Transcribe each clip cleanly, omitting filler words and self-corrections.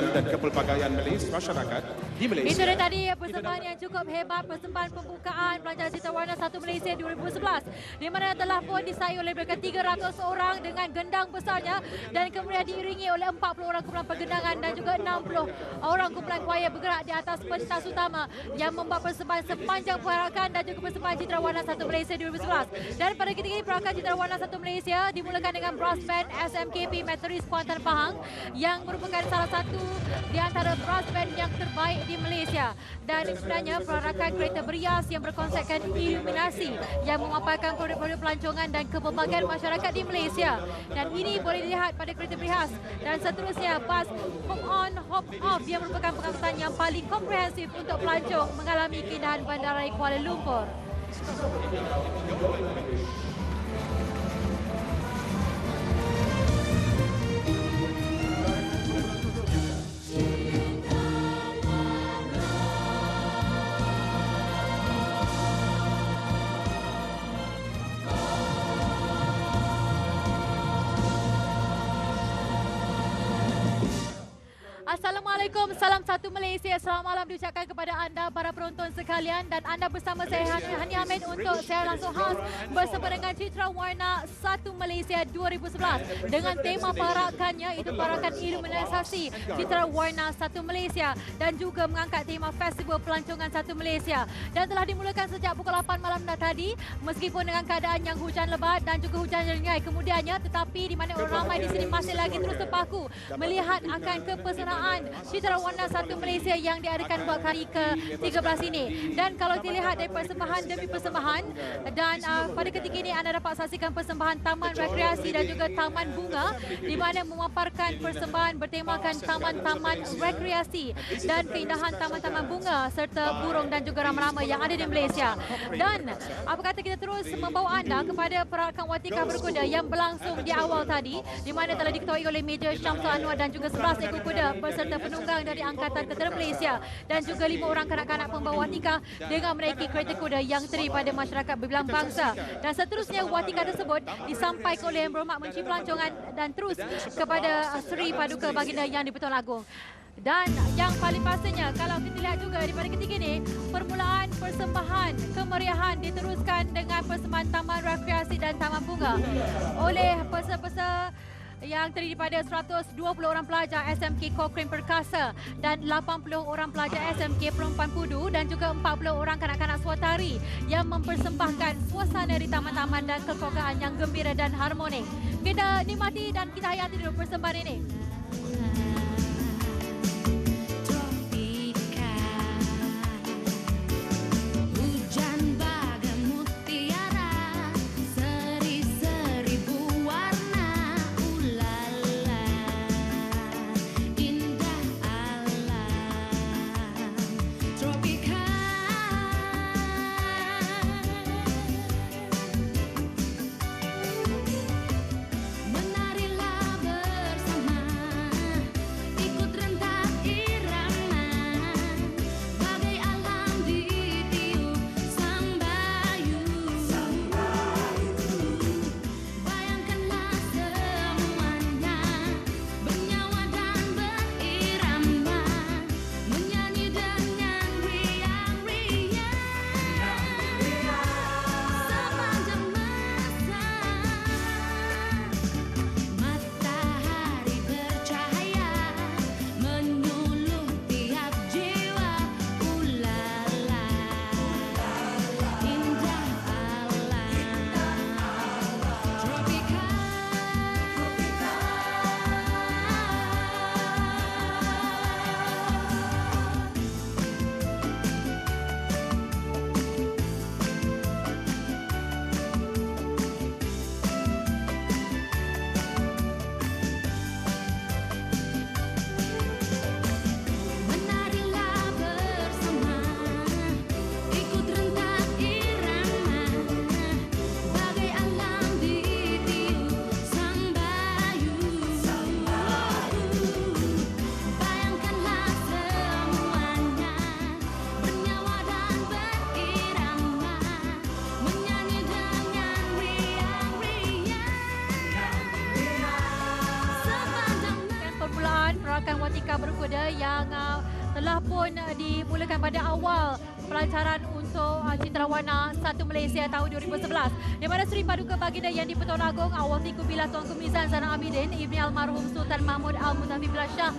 dan kepelbagaian masyarakat di Malaysia. Itu dia tadi persembahan yang cukup hebat, persembahan pembukaan Pelajar Citra Warna 1 Malaysia 2011 di mana telah pun disaing oleh mereka 300 orang dengan gendang besarnya dan kemudian diiringi oleh 40 orang kumpulan pergendangan dan juga 60 orang kumpulan choir bergerak di atas pentas utama yang membuat persembahan sepanjang perarakan dan juga persembahan Citra Warna 1 Malaysia 2011. Dan pada ketika ini perarakan Citra Warna 1 Malaysia dimulakan dengan brass band SMKP Methodist Kuantan Pahang yang merupakan salah satu di antara brass band yang terbaik di Malaysia. Dan sebenarnya perarakan kereta berias yang berkonsepkan iluminasi yang memaparkan produk-produk pelancongan dan kepelbagaian masyarakat di Malaysia. Dan ini boleh dilihat pada kereta berias. Dan seterusnya bas Hop On Hop Off yang merupakan pengangkutan yang paling komprehensif untuk pelancong mengalami keindahan Bandaraya Kuala Lumpur. Assalamualaikum, salam satu Malaysia. Selamat malam diucapkan kepada anda para penonton sekalian dan anda bersama saya Hani Hamid untuk saya langsung khas bersama dengan Citra Warna 1 Malaysia 2011 dengan tema parakannya itu parakan iluminasi Citra Warna 1 Malaysia dan juga mengangkat tema Festival Pelancongan 1 Malaysia dan telah dimulakan sejak pukul 8 malam tadi meskipun dengan keadaan yang hujan lebat dan juga hujan ringai kemudiannya tetapi di mana orang ramai di sini masih lagi terus terpaku melihat akan kepesanaan Citra Warna 1 Malaysia yang diadakan buat kali ke-13 ini. Dan kalau dilihat dari persembahan demi persembahan dan pada ketika ini anda dapat saksikan persembahan Taman Rekreasi dan juga Taman Bunga di mana memaparkan persembahan bertemakan taman-taman rekreasi dan keindahan taman-taman bunga serta burung dan juga rama-rama yang ada di Malaysia. Dan apa kata kita terus membawa anda kepada perarakan Watikah Berkuda yang berlangsung di awal tadi di mana telah diketuai oleh Major Syamsul Anwar dan juga 11 ekor kuda serta penunggang dari Angkatan Tentera Malaysia dan juga 5 orang kanak-kanak pembawa watika dengan menaiki kereta kuda yang terdiri pada masyarakat berbilang bangsa. Dan seterusnya watika tersebut disampaikan oleh Yang Berhormat Menteri Pelancongan dan terus kepada Seri Paduka Baginda Yang di-Pertuan Agong. Dan yang paling pastinya kalau kita lihat juga daripada ketika ini permulaan persembahan kemeriahan diteruskan dengan persembahan Taman Rekreasi dan Taman Bunga oleh peserta yang terdiri pada 120 orang pelajar SMK Cochrane Perkasa dan 80 orang pelajar SMK Perempuan Pudu dan juga 40 orang kanak-kanak Swatari yang mempersembahkan suasana di taman-taman dan kekeluargaan yang gembira dan harmonik. Kita nikmati dan kita hayati dulu persembahan ini. Menarilah bersama akrobatika berkuda yang telah pun dimulakan pada awal pelancaran untuk Citrawarna 1 Malaysia tahun 2011. Di mana Seri Paduka Baginda Yang di-Pertuan Agong Awal-Tiku Billah Tuanku Mizan Zainal Abidin Ibni Almarhum Sultan Mahmud Al-Muzafir Billah Shah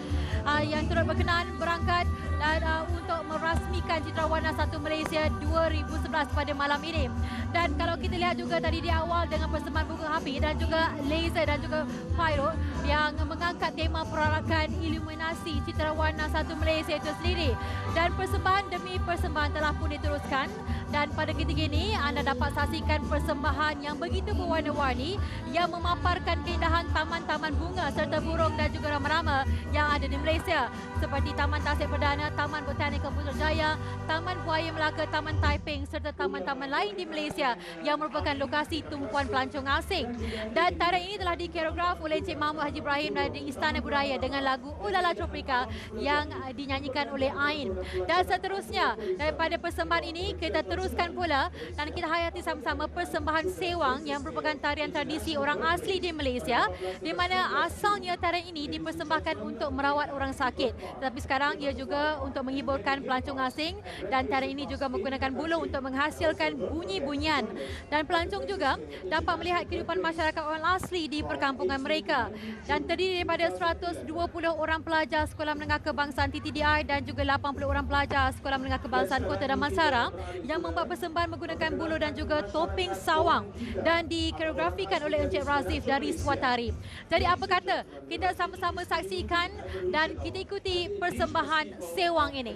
yang turut berkenan berangkat dan untuk merasmikan Citrawarna 1 Malaysia 2011 pada malam ini. Dan kalau kita lihat juga tadi di awal dengan persembahan bunga api dan juga laser dan juga pyro yang mengangkat tema perarakan iluminasi Citrawarna 1 Malaysia itu sendiri. Dan persembahan demi persembahan telah pun diteruskan. Dan pada ketika ini anda dapat saksikan persembahan yang begitu berwarna-warni yang memaparkan keindahan taman-taman bunga serta burung dan juga rama-rama yang ada di Malaysia seperti Taman Tasik Perdana, Taman Botanikal Putrajaya, Taman Buaya Melaka, Taman Taiping serta taman-taman lain di Malaysia yang merupakan lokasi tumpuan pelancong asing. Dan tarian ini telah dikoreograf oleh Encik Mahmud Haji Ibrahim dari Istana Budaya dengan lagu Ulala Tropika yang dinyanyikan oleh Ain. Dan seterusnya daripada persembahan ini kita teruskan pula dan kita hayati sama-sama persembahan sewang yang merupakan tarian tradisi orang asli di Malaysia di mana asalnya tarian ini dipersembahkan untuk merawat orang sakit. Tetapi sekarang ia juga untuk menghiburkan pelancong asing dan tarian ini juga menggunakan buluh untuk menghasilkan bunyi-bunyian. Dan pelancong juga dapat melihat kehidupan masyarakat orang asli di perkampungan mereka. Dan terdiri daripada 120 orang pelajar Sekolah Menengah Kebangsaan TTDI dan juga 80 orang pelajar Sekolah Menengah Kebangsaan Kota Damansara yang membuat persembahan menggunakan buluh dan juga topeng sawang dan dikoreografikan oleh Encik Razif dari Swatari. Jadi apa kata kita sama-sama saksikan dan kita ikuti persembahan sewang ini.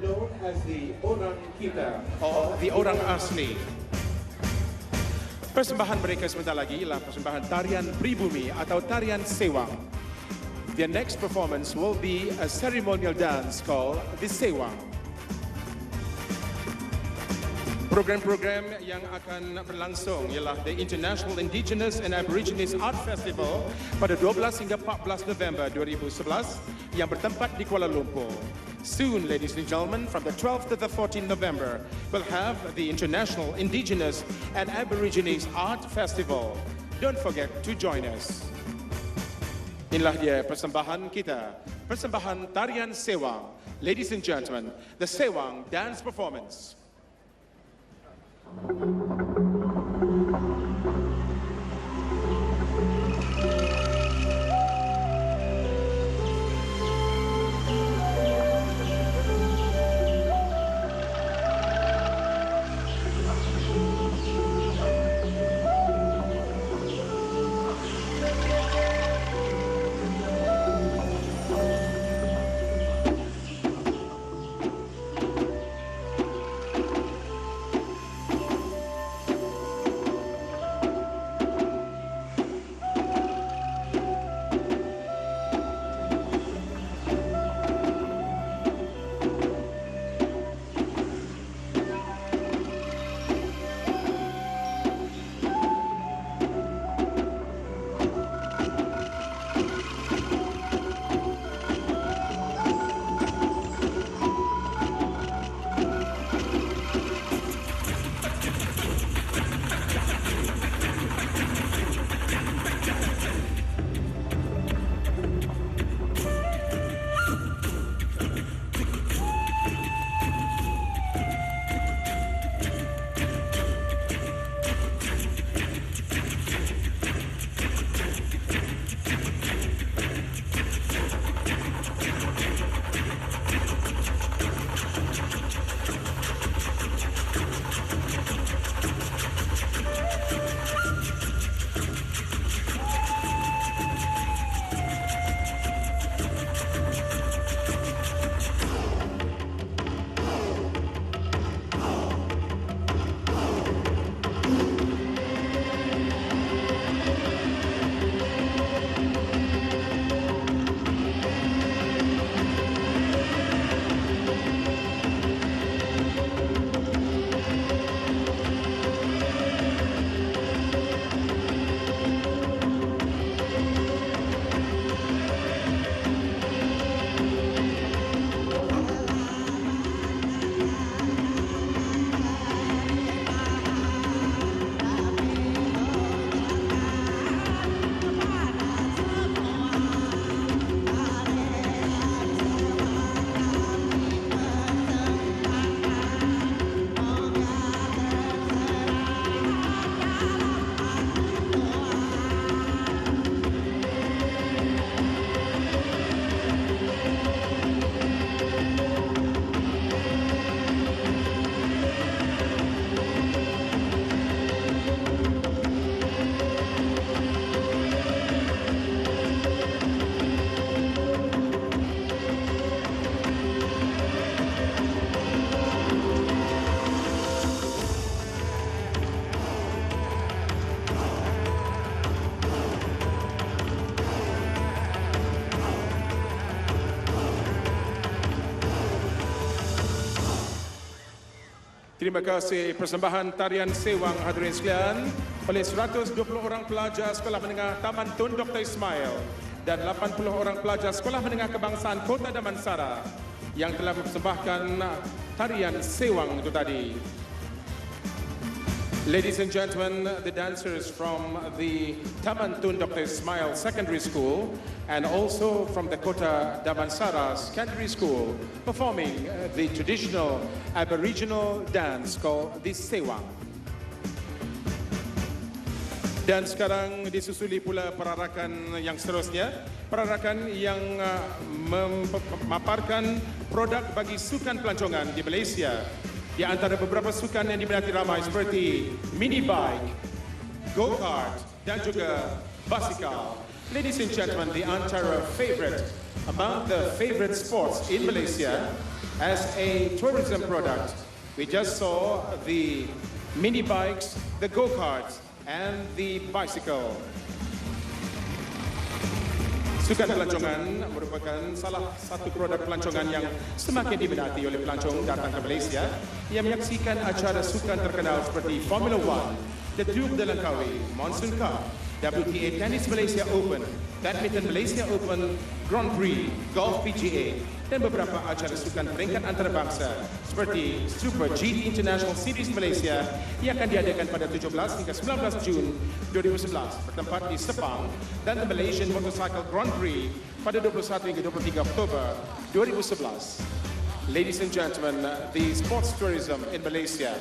Known as the Orang Kita or the Orang Asli. Persembahan mereka sebentar lagi ialah persembahan tarian pribumi atau tarian sewang. Their next performance will be a ceremonial dance called the Sewang. Program-program yang akan berlangsung ialah the International Indigenous and Aborigines Art Festival pada 12 hingga 14 November 2011 yang bertempat di Kuala Lumpur. Soon, ladies and gentlemen, from the 12th to the 14th November, we'll have the International Indigenous and Aborigines Art Festival. Don't forget to join us. Inilah dia persembahan kita, persembahan tarian sewang. Ladies and gentlemen, the Sewang Dance Performance. Terima kasih persembahan tarian sewang hadirin sekalian oleh 120 orang pelajar Sekolah Menengah Taman Tun Dr. Ismail dan 80 orang pelajar Sekolah Menengah Kebangsaan Kota Damansara yang telah mempersembahkan tarian sewang itu tadi. Ladies and gentlemen, the dancers from the Taman Tun Dr. Ismail Secondary School and also from the Kota Damansara Secondary School performing the traditional Aboriginal dance called the Sewang. Dan sekarang disusuli pula perarakan yang seterusnya, perarakan yang memaparkan produk bagi sukan pelancongan di Malaysia. Di antara beberapa sukan yang diminati ramai seperti mini bike, go-kart dan juga basikal. Ladies and gentlemen, the antara favorite among the favorite sports in Malaysia as a tourism product, we just saw the mini bikes, the go-karts and the bicycle. Sukan pelancongan merupakan salah satu produk pelancongan yang semakin diminati oleh pelancong datang ke Malaysia yang menyaksikan acara sukan terkenal seperti Formula One, The Duke de Langkawi, Monsoon Cup, WTA Tennis Malaysia Open, Badminton Malaysia Open, Grand Prix, Golf PGA dan beberapa acara sukan peringkat antarabangsa seperti Super GT International Series Malaysia yang akan diadakan pada 17 hingga 19 Jun 2011 bertempat di Sepang dan the Malaysian Motorcycle Grand Prix pada 21 hingga 23 Oktober 2011. Ladies and gentlemen, the sports tourism in Malaysia,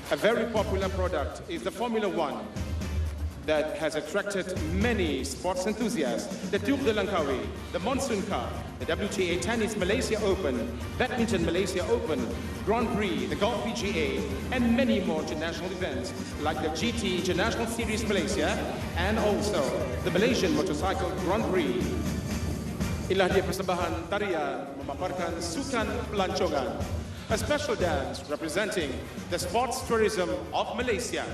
a very popular product is the Formula One that has attracted many sports enthusiasts. The Duke de Langkawi, the Monsoon Cup, the WTA Tennis Malaysia Open, Badminton Malaysia Open, Grand Prix, the Golf PGA, and many more international events like the GT International Series Malaysia and also the Malaysian Motorcycle Grand Prix. Inilah dia persembahan tarian memaparkan sukan pelancongan, a special dance representing the sports tourism of Malaysia.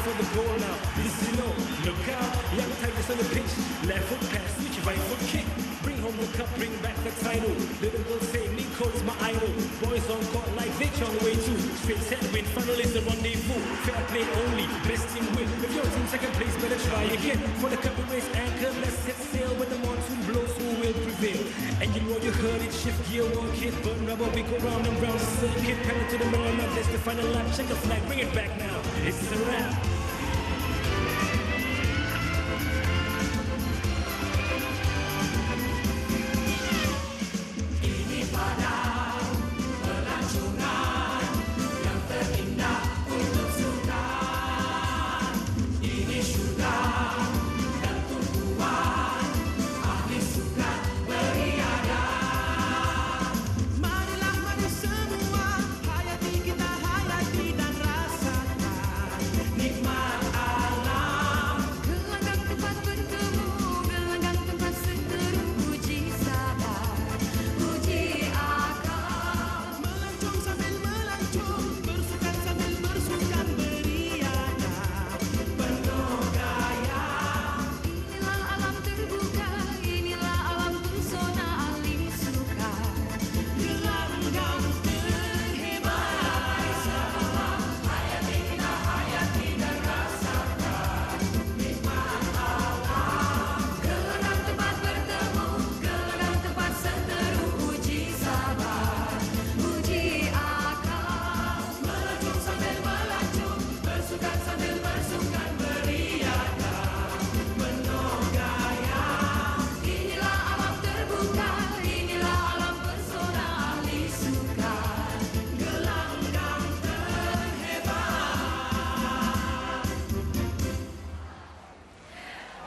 For the goal now, listen up, look out, young tigers on the pitch, left foot pass, switch, right foot kick, bring home the cup, bring back the title, little girl say, Nico's my idol, boys on court like Vic on the way to, straight set win, final is the rendezvous, fair play only, best team win, if you're in second place, better try again, for the cup race anchor, let's set sail, when the monsoon blows, who will prevail, and you know you heard it, shift gear, walk it, burn rubber, we go round and round the circuit, pedal to the mirror, now that's the final lap, check the flag, bring it back now, it's a wrap.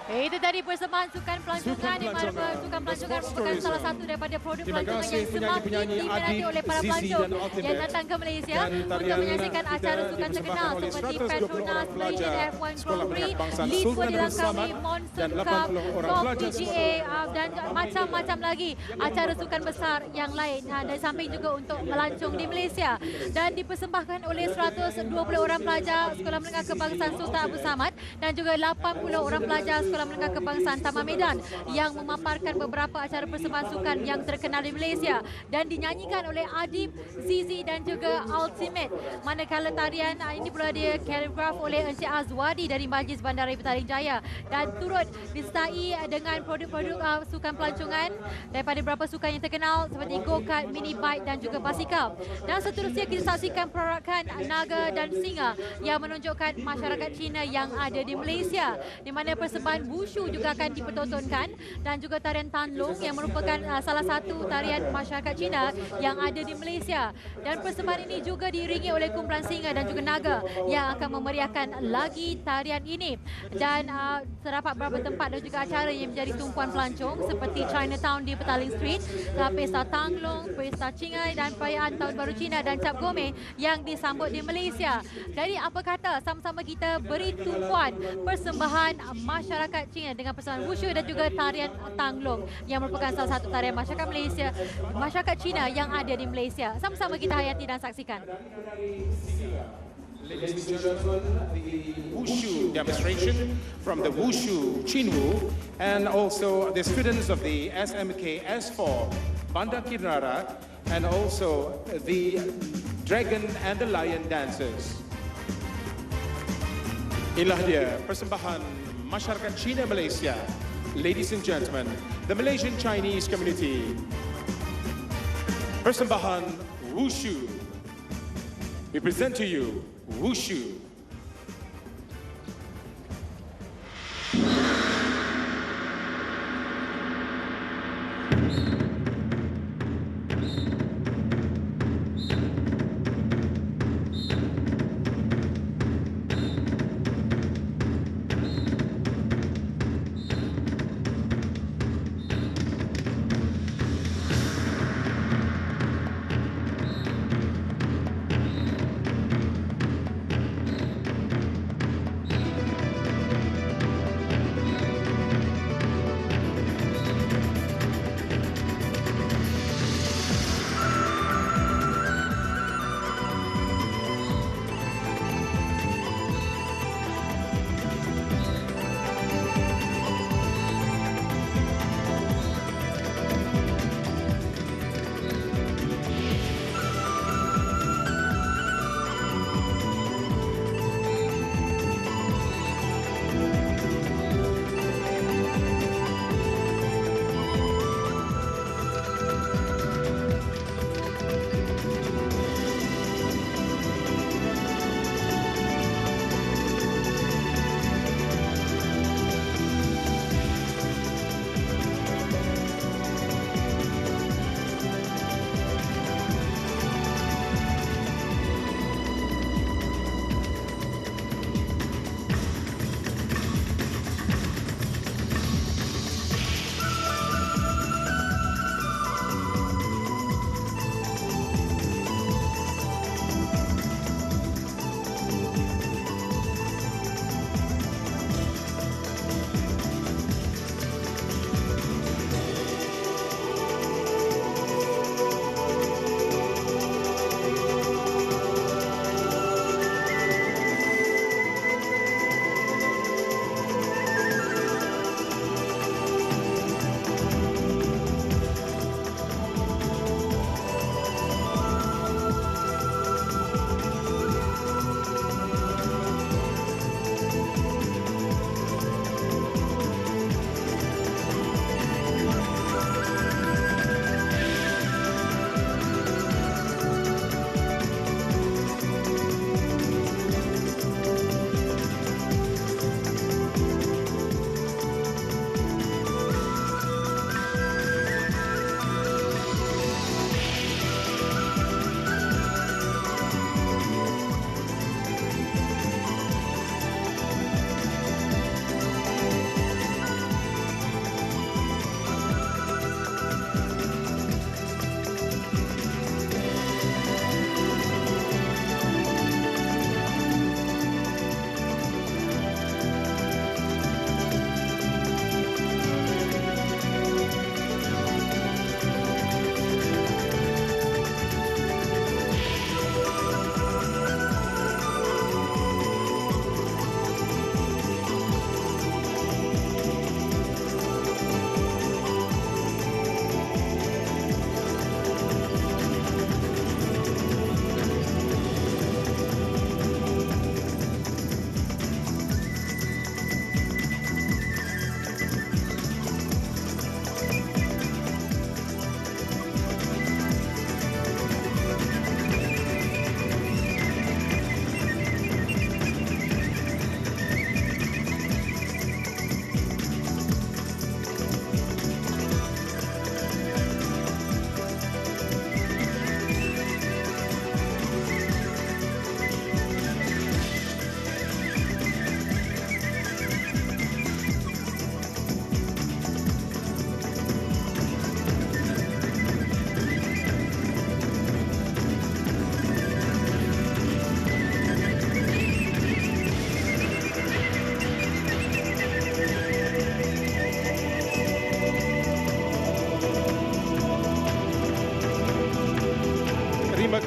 Itu tadi persembahan sukan pelancongan di mana sukan pelancongan merupakan salah satu daripada produk pelancongan yang semakin diminati oleh para pelancong yang datang ke Malaysia untuk menyaksikan acara sukan terkenal seperti Petronas Malaysian F1 Grand Prix, Liga di Langkawi, Monsoon Cup, Golf PGA dan macam-macam lagi acara sukan besar yang lain dan samping juga untuk melancong di Malaysia dan dipersembahkan oleh 120 orang pelajar Sekolah Menengah Kebangsaan Sultan Abu Samad dan juga 80 orang pelajar Sekolah Menengah Kebangsaan Taman Medan yang memaparkan beberapa acara persembahan sukan yang terkenal di Malaysia dan dinyanyikan oleh Adib, Zizi dan juga Ultimate. Manakala tarian ini pula dia koreograf oleh Encik Azwadi dari Majlis Bandaraya Petaling Jaya dan turut disertai dengan produk-produk sukan pelancongan daripada beberapa sukan yang terkenal seperti go-kart, mini bike dan juga basikal. Dan seterusnya kita saksikan perarakan naga dan singa yang menunjukkan masyarakat Cina yang ada di Malaysia di mana persembahan wushu juga akan dipertontonkan dan juga tarian Tanlong yang merupakan salah satu tarian masyarakat Cina yang ada di Malaysia. Dan persembahan ini juga diiringi oleh kumpulan singa dan juga naga yang akan memeriahkan lagi tarian ini. Dan terdapat beberapa tempat dan juga acara yang menjadi tumpuan pelancong seperti Chinatown di Petaling Street, Pesta Tanglong, Pesta Cingai dan perayaan Tahun Baru Cina dan Cap Gome yang disambut di Malaysia. Jadi apa kata sama-sama kita beri tumpuan persembahan masyarakat Cina dengan persembahan wushu dan juga tarian Tanglong yang merupakan salah satu tarian masyarakat Malaysia, masyarakat Cina yang ada di Malaysia. Sama-sama kita hayati dan saksikan. Ladies and gentlemen, the wushu demonstration from the Wushu Chinwu and also the students of the SMK S4 Bandar Kirara and also the Dragon and the Lion dancers. Inilah dia persembahan masyarakat Cina Malaysia. Ladies and gentlemen, the Malaysian Chinese community. Persembahan Wushu. We present to you Wushu.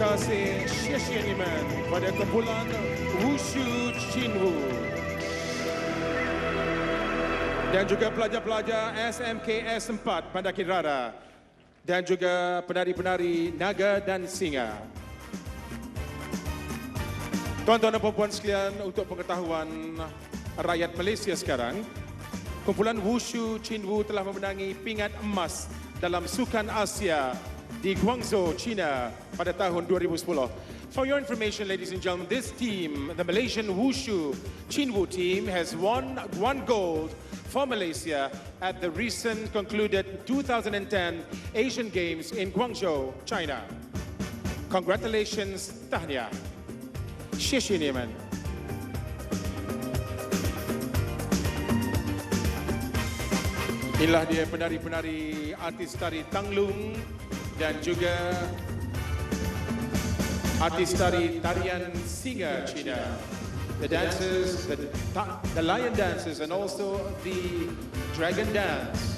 kasih Sheshianiman pada kumpulan Wushu Chinwu. Dan juga pelajar-pelajar SMKS 4 Pendaki Rara. Dan juga penari-penari Naga dan Singa. Tuan-tuan dan puan-puan sekalian, untuk pengetahuan rakyat Malaysia sekarang, kumpulan Wushu Chinwu telah memenangi pingat emas dalam Sukan Asia di Guangzhou, China pada tahun 2010. For your information, ladies and gentlemen, this team, the Malaysian Wushu Chinwu team, has won 1 gold for Malaysia at the recent concluded 2010 Asian Games in Guangzhou, China. Congratulations, tahniah. Sheshianiman. Inilah dia penari-penari artis tari Tanglung dan juga artis tari tarian Singa Cina. The dancers, the lion dances and also the dragon dance.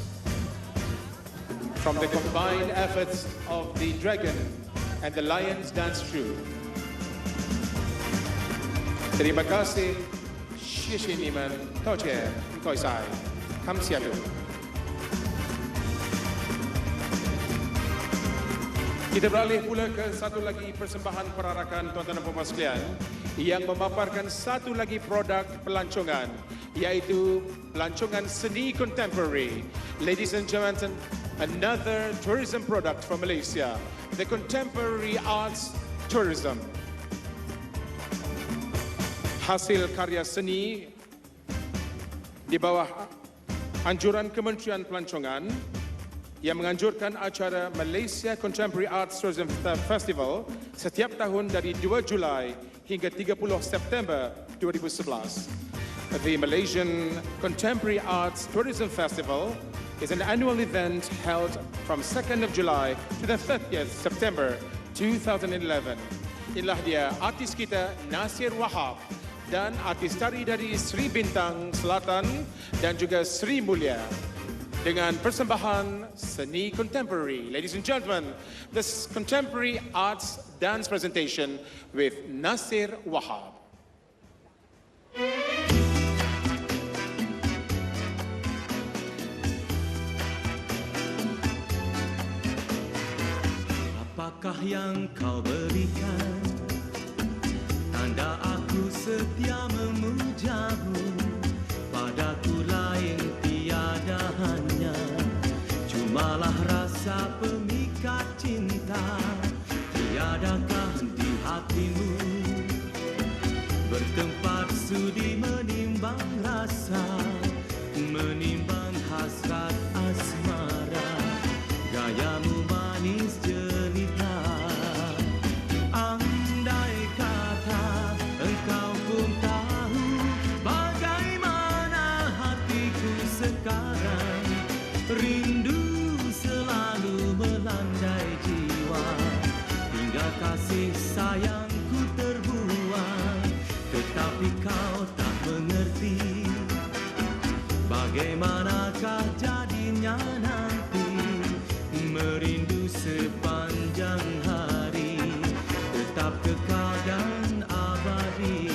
From the combined efforts of the dragon and the lions dance troupe. Terima kasih. Sheshianiman. Toche. Koisai. Kamsiatu. Kita beralih pula ke satu lagi persembahan perarakan tuan-tuan dan puan-puan sekalian yang memaparkan satu lagi produk pelancongan, iaitu pelancongan seni contemporary. Ladies and gentlemen, another tourism product from Malaysia, the contemporary arts tourism. Hasil karya seni di bawah anjuran Kementerian Pelancongan yang menganjurkan acara Malaysia Contemporary Arts Tourism Festival setiap tahun dari 2 Julai hingga 30 September 2011. The Malaysian Contemporary Arts Tourism Festival is an annual event held from 2nd of July to the 30th September 2011. Inilah dia artis kita Nasir Wahab dan artis tari dari Sri Bintang Selatan dan juga Sri Mulia dengan persembahan seni contemporary. Ladies and gentlemen, this contemporary arts dance presentation with Nasir Wahab. Apakah yang kau berikan? Tanda aku setia memujamu. Padaku lain tiada hanya, cumalah rasa pemikat cinta. Tiadakah di hatimu bertempat sudi menimbang rasa, menimbang hasrat asmara, gayamu manis jelita. Andai kata engkau pun tahu bagaimana hatiku sekarang, rindu selalu melandai jiwa, hingga kasih sayangku terbuang. Tetapi kau tak mengerti bagaimanakah jadinya nanti, merindu sepanjang hari, tetap kekal dan abadi.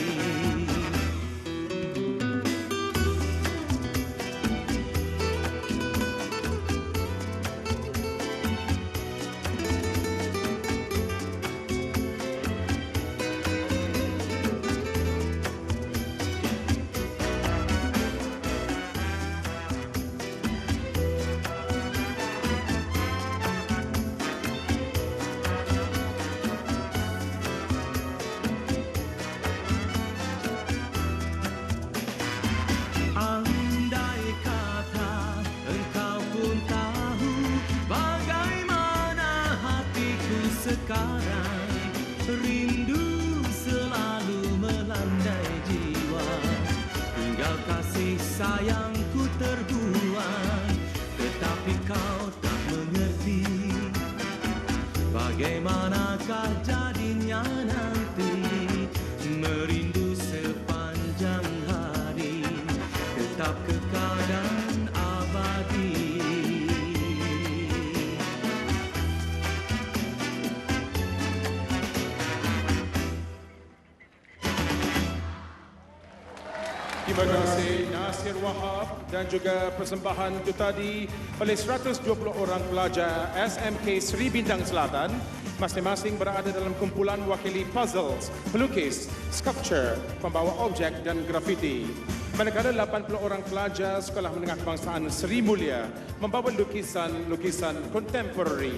Terima kasih Nasir Wahab dan juga persembahan itu tadi oleh 120 orang pelajar SMK Sri Bintang Selatan, masing-masing berada dalam kumpulan wakili puzzles, pelukis, sculpture, pembawa objek dan grafiti. Manakala 80 orang pelajar Sekolah Menengah Kebangsaan Sri Mulia membawa lukisan-lukisan contemporary.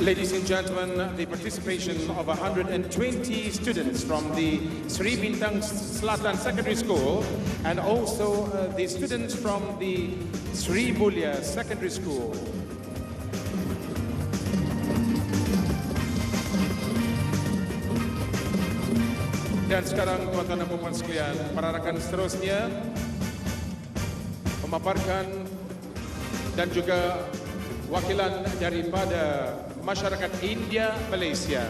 Ladies and gentlemen, the participation of 120 students from the Sri Bintang Selatan Secondary School and also the students from the Sri Mulia Secondary School. Dan sekarang tuan-tuan dan puan sekalian, para rakan seterusnya memaparkan dan juga wakilan daripada masyarakat India Malaysia.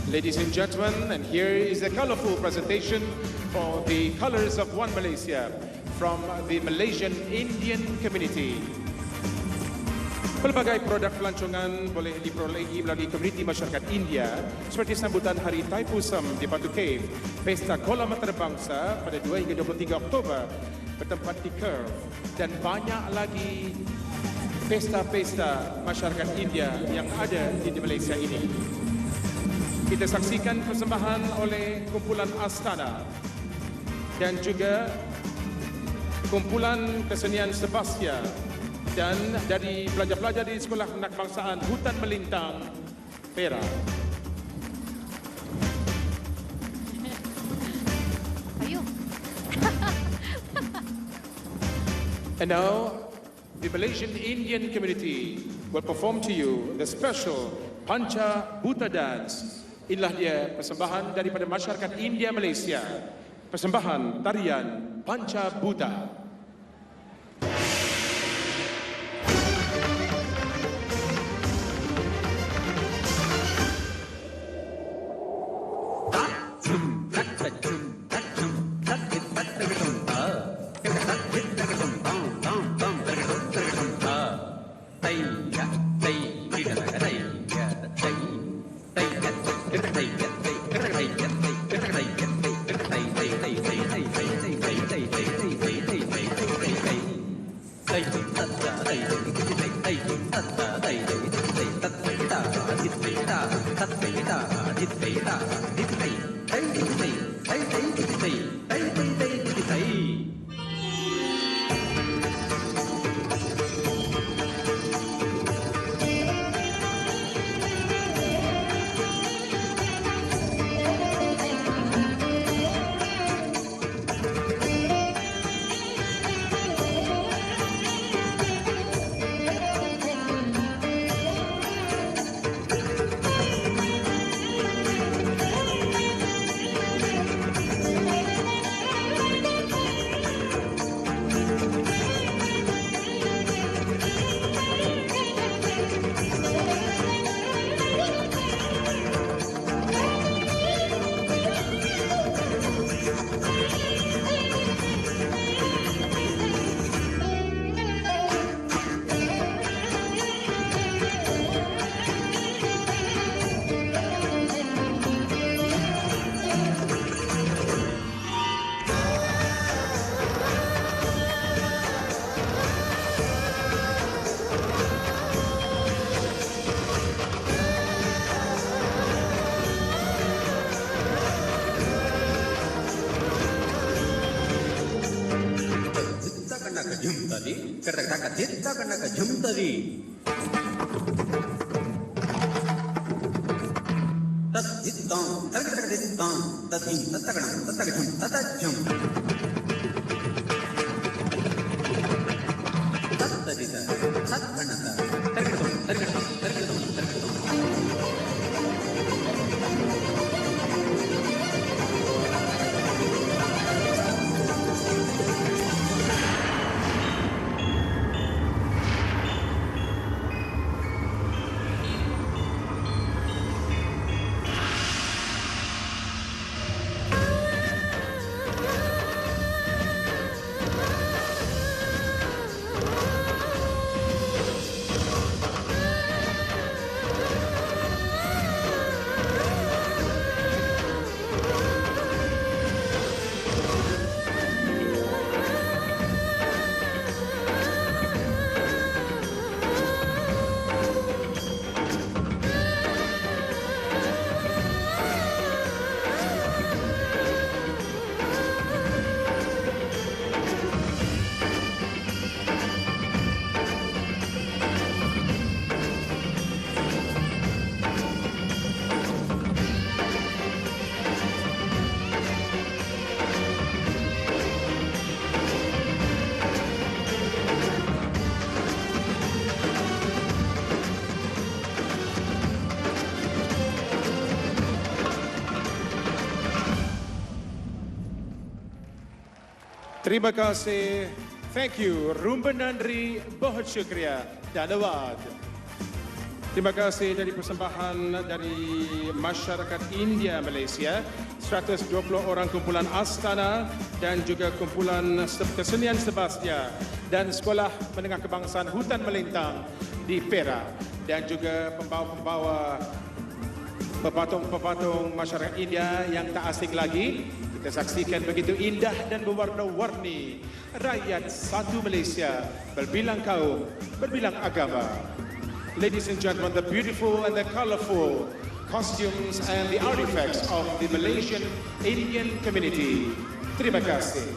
Ladies and gentlemen, and here is a colorful presentation for the colors of one Malaysia from the Malaysian Indian community. Pelbagai produk pelancongan boleh diperolehi melalui komuniti masyarakat India seperti sambutan Hari Thaipusam di Batu Cave, Pesta Kolam Antarabangsa pada 2 hingga 23 Oktober bertempat di Curve dan banyak lagi pesta-pesta masyarakat India yang ada di Malaysia ini. Kita saksikan persembahan oleh kumpulan Astana dan juga kumpulan kesenian Sebastia dan dari pelajar-pelajar di Sekolah Menengah Kebangsaan Hutan Melintang, Perak. Ayo. And now, the Malaysian Indian community will perform to you the special Panca Buta dance. Inilah dia persembahan daripada masyarakat India Malaysia. Persembahan tarian Panca Buta. Terima kasih. Thank you. Rumba Nandri, Bahut Syukriya. Dhanyawad. Terima kasih dari persembahan dari masyarakat India Malaysia, 120 orang kumpulan Astana dan juga kumpulan kesenian Sebastia dan Sekolah Menengah Kebangsaan Hutan Melintang di Perak dan juga pembawa-pembawa pepatung-pepatung masyarakat India yang tak asing lagi. Kita saksikan begitu indah dan berwarna-warni rakyat satu Malaysia, berbilang kaum, berbilang agama. Ladies and gentlemen, the beautiful and the colorful costumes and the artifacts of the Malaysian Indian community. Terima kasih.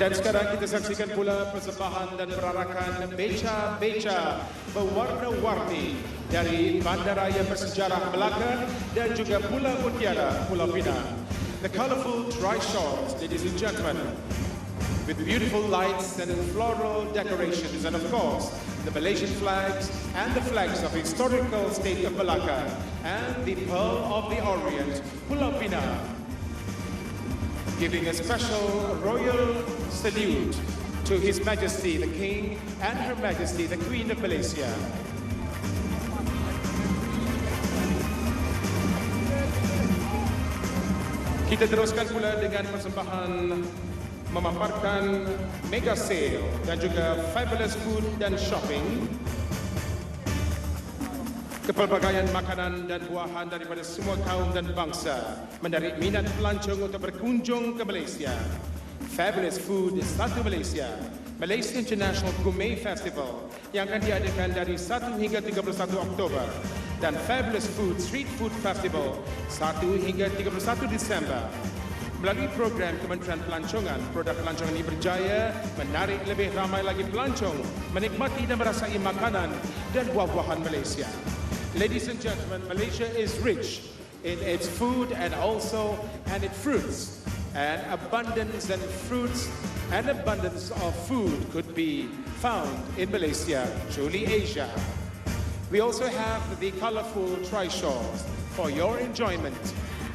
Dan sekarang kita saksikan pula persembahan dan perarakan beca-beca berwarna-warni dari Bandaraya Bersejarah Melaka dan juga Pulau Mutiara, Pulau Pinang. The colorful trishaws, ladies and gentlemen, with beautiful lights and floral decorations, and of course, the Malaysian flags and the flags of historical state of Melaka and the Pearl of the Orient, Pulau Pinang, giving a special royal salute to His Majesty the King and Her Majesty the Queen of Malaysia. Kita teruskan pula dengan persembahan memaparkan mega sale dan juga fabulous food dan shopping, kepelbagaian makanan dan buahan daripada semua kaum dan bangsa menarik minat pelancong untuk berkunjung ke Malaysia. Fabulous Food Satu Malaysia, Malaysia International Gourmet Festival yang akan diadakan dari 1 hingga 31 Oktober dan Fabulous Food Street Food Festival 1 hingga 31 Disember. Melalui program Kementerian Pelancongan, produk pelancongan ini berjaya menarik lebih ramai lagi pelancong menikmati dan merasai makanan dan buah-buahan Malaysia. Ladies and gentlemen, Malaysia is rich in its food and also its fruits. And abundance and fruits and abundance of food could be found in Malaysia, truly Asia. We also have the colorful trishaws for your enjoyment.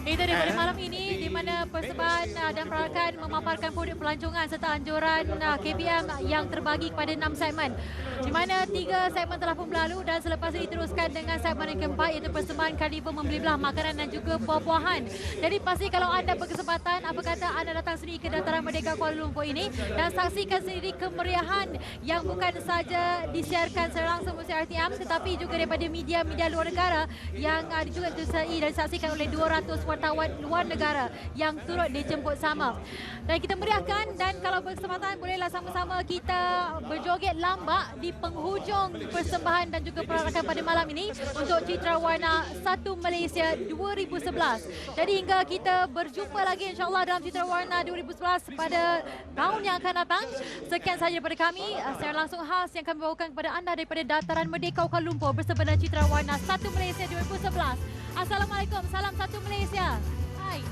Itu dia pada malam ini di mana persembahan dan perarakan memaparkan produk pelancongan serta anjuran KPM yang terbagi kepada 6 segmen. Di mana 3 segmen telah pun berlalu dan selepas ini diteruskan dengan segmen yang keempat iaitu persembahan karnival membeli belah makanan dan juga buah-buahan. Jadi pasti kalau anda berkesempatan, apa kata anda datang sendiri ke Dataran Merdeka Kuala Lumpur ini dan saksikan sendiri kemeriahan yang bukan saja disiarkan secara langsung oleh RTM tetapi juga daripada media-media luar negara yang juga disaksikan oleh 200 wartawan luar negara yang turut dijemput sama. Dan kita meriahkan dan kalau berkesempatan bolehlah sama-sama kita berjoget lambak di penghujung persembahan dan juga perarakan pada malam ini untuk Citra Warna Satu Malaysia 2011. Jadi hingga kita berjumpa lagi insyaAllah dalam Citra Warna 2011 pada tahun yang akan datang. Sekian sahaja daripada kami, secara langsung khas yang kami bawakan kepada anda daripada Dataran Merdeka Kuala Lumpur bersama dengan Citra Warna Satu Malaysia 2011. Assalamualaikum, salam Satu Malaysia. Hai.